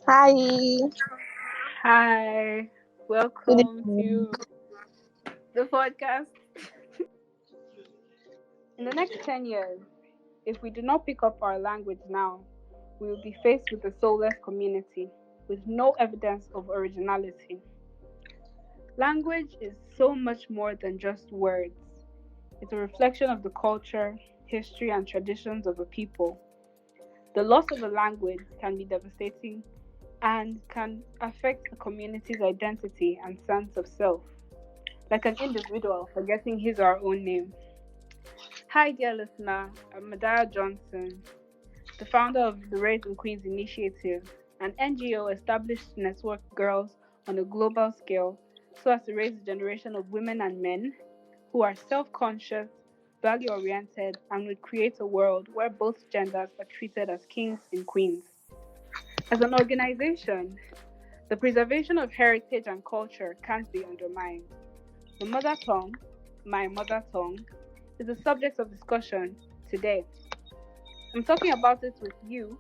Hi, Hi, good welcome evening. to the podcast. In the next 10 years, if we do not pick up our language now, we will be faced with a soulless community with no evidence of originality. Language is so much more than just words, it's a reflection of the culture, history, and traditions of a people. The loss of a language can be devastating and can affect a community's identity and sense of self, like an individual forgetting his or her own name. Hi, dear listener. I'm Maadiah Johnson, the founder of the Raising Queens Initiative, an NGO established to network girls on a global scale so as to raise a generation of women and men who are self conscious, value oriented, and would create a world where both genders are treated as kings and queens. As an organization, the preservation of heritage and culture can't be undermined. The mother tongue, my mother tongue, is the subject of discussion today. I'm talking about it with you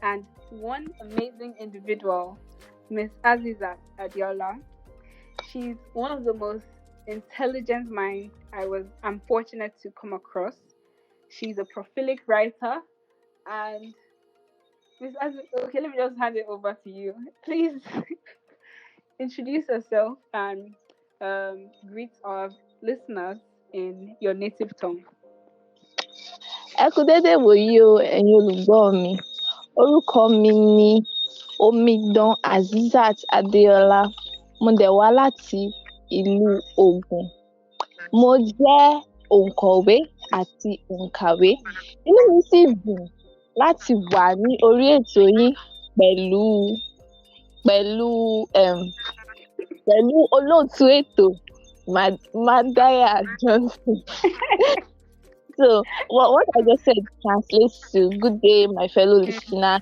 and one amazing individual, Miss Adiola. She's one of the most intelligent minds I'm fortunate to come across. She's a prolific writer, and Miss okay, let me just hand it over to you. Please introduce yourself and greet our listeners in your native tongue. Ẹ kú dédé wòyí o, ẹ̀yin olùgbọ́ mi. Orúkọ mi ni Omidan Azeezat Adéọlá. Mo dẹ̀ wá láti ìlú Ògùn. Mo jẹ́ òǹkọ̀wé àti òǹkàwé. Inú mi sì dùn láti wà ní orí ètò yín pẹ̀lú pẹ̀lú um pẹ̀lú olóòtú ètò Maadiah Johnson. So what I just said translates to good day, my fellow listener.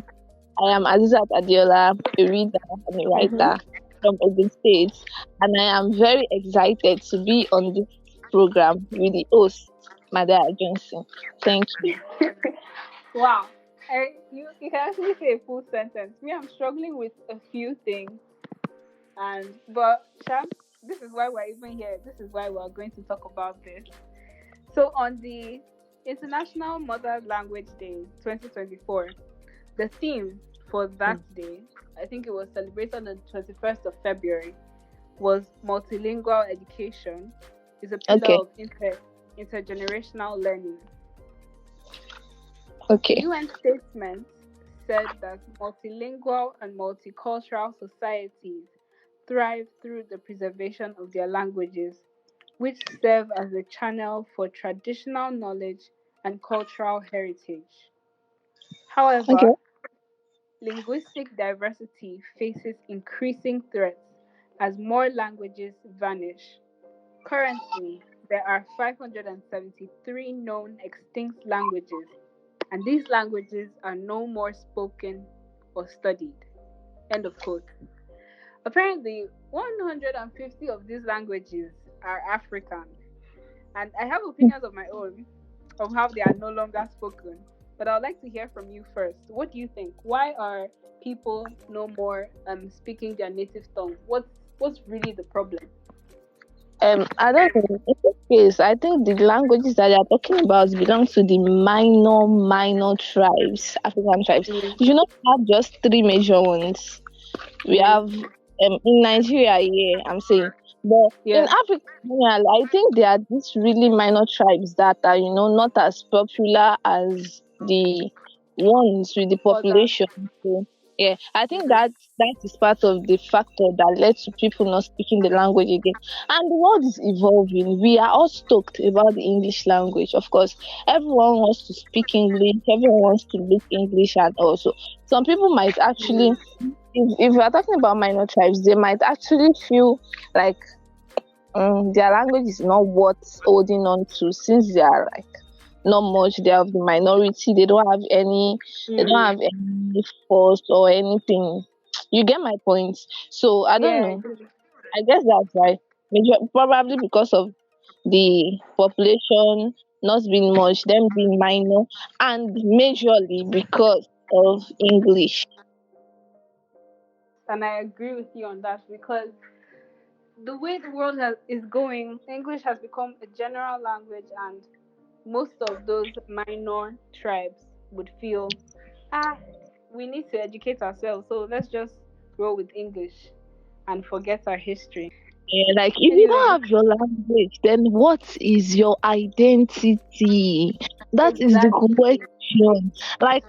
I am Azizat Adiola, a reader and a writer Mm-hmm. from Ogun State, and I am very excited to be on this program with the host, Maadiah Johnson. Thank you. Wow. You can actually say a full sentence. Me, I'm struggling with a few things, but Sham, this is why we're even here. This is why we're going to talk about this. So on the International Mother Language Day 2024, the theme for that day, I think it was celebrated on the 21st of February, was multilingual education is a pillar Okay, of intergenerational learning. The okay, UN statement said that multilingual and multicultural societies thrive through the preservation of their languages, which serve as a channel for traditional knowledge and cultural heritage. okay, However, linguistic diversity faces increasing threats as more languages vanish. Currently, there are 573 known extinct languages, and these languages are no more spoken or studied. End of quote. Apparently, 150 of these languages are African, and I have opinions of my own of how they are no longer spoken. But I would like to hear from you first. What do you think? Why are people no more speaking their native tongue? What's really the problem? I don't know. In this case, I think the languages that they are talking about belong to the minor tribes, African tribes. Mm, We should not have just three major ones. We mm, have in Nigeria here, I'm saying. But in yeah, Africa, generally, I think there are these really minor tribes that are, not as popular as the ones with the others. population. So, yeah, I think Mm, that is part of the factor that led to people not speaking the language again. And the world is evolving. We are all stoked about the English language. Of course, everyone wants to speak English. Everyone wants to look English, and also some people might actually, mm, if we are talking about minor tribes, they might actually feel like their language is not worth holding on to since they are like not much. They are of the minority. They don't mm. have any force or anything. You get my point. So I don't Yeah, I know. do. I guess that's why. Probably because of the population not being much, them being minor, and majorly because of English. and I agree with you on that, because the way the world is going, English has become a general language, and most of those minor tribes would feel, ah, we need to educate ourselves, so let's just roll with English and forget our history. Yeah, like if you don't Anyway, have your language, then what is your identity? That is the exactly. question. Like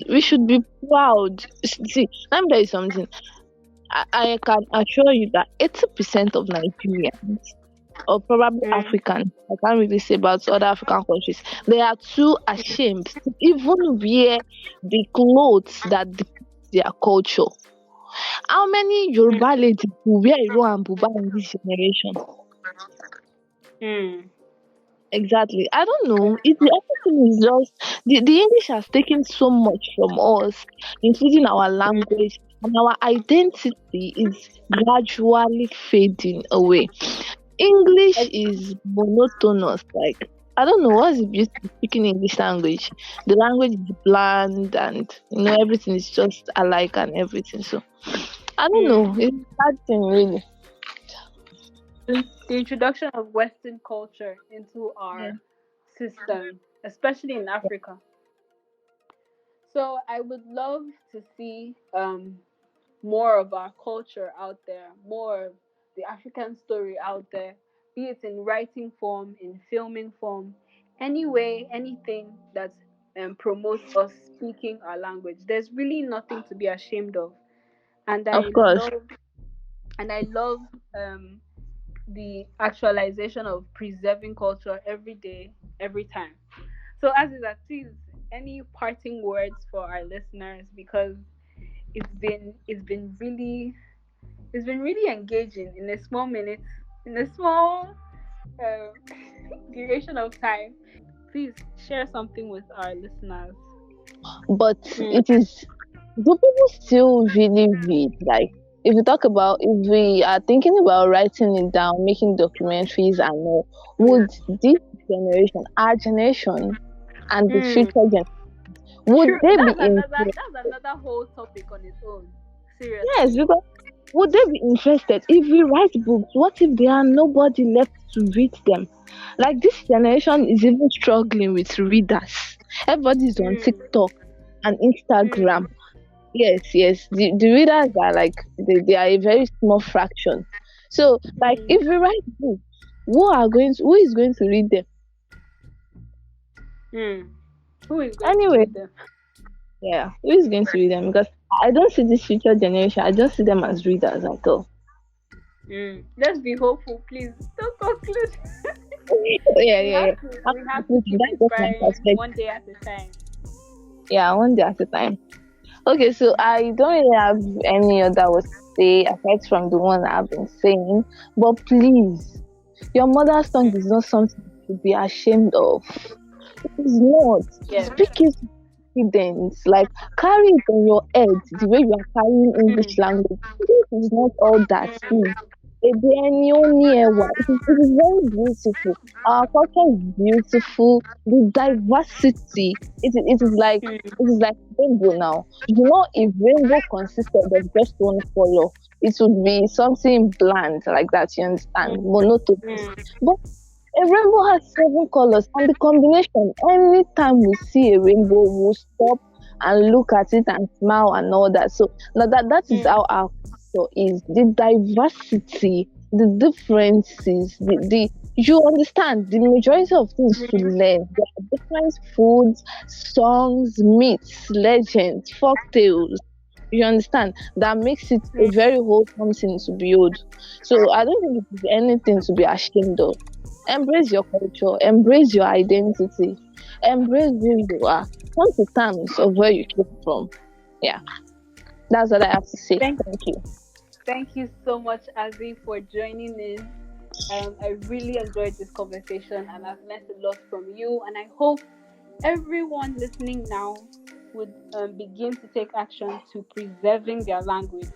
we should be proud. See, let me tell you something. I can assure you that 80% of Nigerians, or probably Mm, Africans, I can't really say about other African countries, they are too ashamed to even wear the clothes that depict their culture. How many mm, Yoruba ladies will wear Iro and Buba in this generation? mm, Exactly. I don't know. Everything is just the English has taken so much from us, including our mm. language, and our identity is gradually fading away. English Ex- is monotonous. Like I don't know what's the beauty of speaking English language. The language is bland, and everything is just alike and everything. So I don't know. mm. It's a bad thing, really. The introduction of Western culture into Yeah. our system, especially in Africa. So I would love to see more of our culture out there, more of the African story out there, be it in writing form, in filming form, any way, anything that promotes us speaking our language. There's really nothing to be ashamed of, and Of course. I love um, the actualization of preserving culture every day, every time. So, as is that, please, any parting words for our listeners, because it's been really engaging in a small minute, in a small uh, duration of time. Please share something with our listeners. But Mm, it is, do people still really read? Like, if you talk about, if we are thinking about writing it down, making documentaries and all, would mm, this generation, our generation, and the mm. future generation, would True. they be interested? That's another whole topic on its own. Yes, Seriously. because would they be interested if we write books? What if there are nobody left to read them? Like, this generation is even struggling with readers. Everybody's on Mm, TikTok and Instagram. mm, Yes, yes. The readers are like they are a very small fraction. So like mm, if we write books, who is going to read them? mm. Who is going to Anyway, read them? yeah, who is going to read them? Because I don't see this future generation, I just see them as readers at all. Let's be hopeful, please. Don't conclude. Yeah, yeah, yeah. I'm We have to concluding. keep That's just my inspiring one perspective. day at a time. Yeah, one day at a time. Okay, so I don't really have any other words to say aside from the one I've been saying. But please, your mother's tongue is not something to be ashamed of. It's not. Yes. Speak it with confidence. Like carry it on your head the way you are carrying English Mm, language. English is not all that. mm, See, Ebeni oni ewa. It is very beautiful. Our culture is beautiful. The diversity. mm, It is like rainbow now. If rainbow consisted of just one color, it would be something bland like that. You understand? Monotonous. mm, But a rainbow has 7 colors, and the combination, anytime we see a rainbow, we'll stop and look at it and smile and all that. So now that is mm, how our culture is. The diversity, the differences, the you understand the majority of things to mm, learn. There are different foods, songs, myths, legends, folk tales. You understand? That makes it a mm, very wholesome thing to behold. So I don't think it is anything to be ashamed of. Embrace your culture, embrace your identity, embrace who you are. Come to terms of where you came from. Yeah, that's what I have to say. Thank, Thank you. thank you so much, Azi, for joining in. I really enjoyed this conversation, and I've learned a lot from you. And I hope everyone listening now would begin to take action to preserving their language.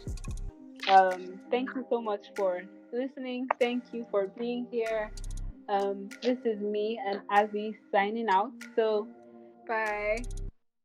Thank you so much for listening. Thank you for being here. This is me and Azi signing out. So, bye.